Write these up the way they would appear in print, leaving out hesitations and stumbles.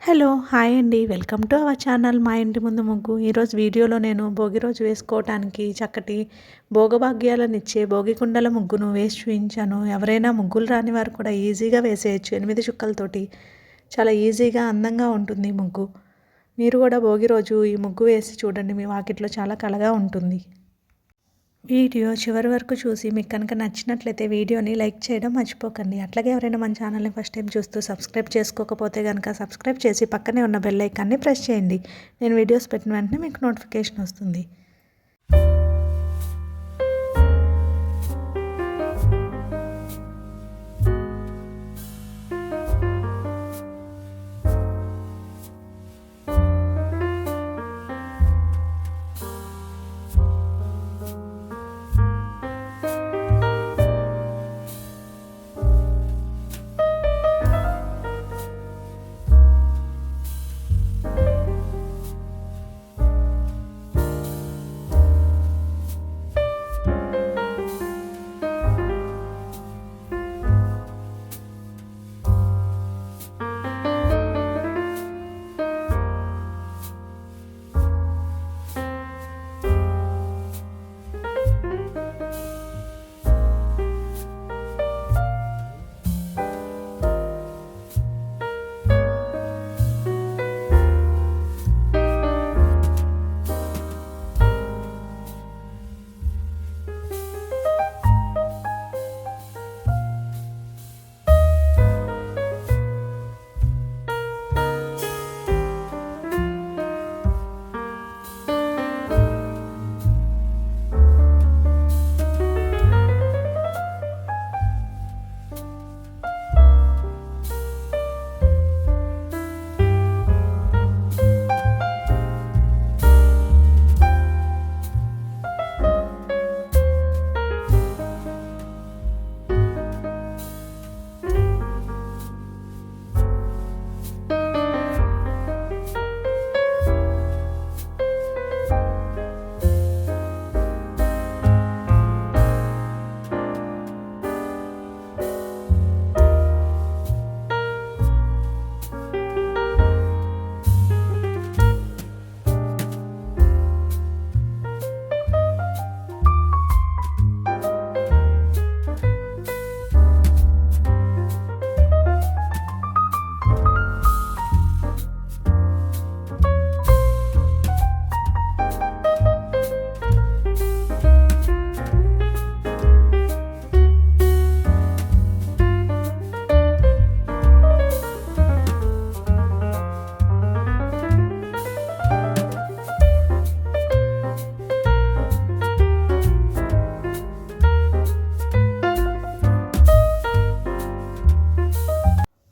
Hello! Hi అండి. Welcome to our channel మా ఇంటి ముందు ముగ్గు. ఈరోజు వీడియోలో నేను భోగి రోజు వేసుకోవటానికి చక్కటి భోగభాగ్యాలనిచ్చే భోగి కుండల ముగ్గును వేసి చూయించాను. ఎవరైనా ముగ్గులు రాని వారు కూడా ఈజీగా వేసేయచ్చు. 8 చుక్కలతోటి చాలా ఈజీగా అందంగా ఉంటుంది ఈ ముగ్గు. మీరు కూడా భోగి రోజు ఈ ముగ్గు వేసి చూడండి. మీ వాకిట్లో చాలా కళగా ఉంటుంది. వీడియో చివరి వరకు చూసి మీకు కనుక నచ్చినట్లయితే వీడియోని లైక్ చేయడం మర్చిపోకండి. అట్లాగే ఎవరైనా మన ఛానల్ని ఫస్ట్ టైం చూస్తూ సబ్స్క్రైబ్ చేసుకోకపోతే కనుక సబ్స్క్రైబ్ చేసి పక్కనే ఉన్న బెల్ ఐకాన్ని ప్రెస్ చేయండి. నేను వీడియోస్ పెట్టిన వెంటనే మీకు నోటిఫికేషన్ వస్తుంది.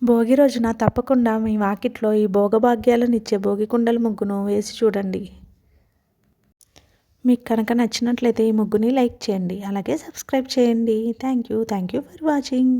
భోగి రోజున తప్పకుండా మీ వాకిట్లో ఈ భోగభాగ్యాలనిచ్చే భోగి కుండల ముగ్గును వేసి చూడండి. మీకు కనుక నచ్చినట్లయితే ఈ ముగ్గుని లైక్ చేయండి. అలాగే సబ్స్క్రైబ్ చేయండి. Thank you for watching.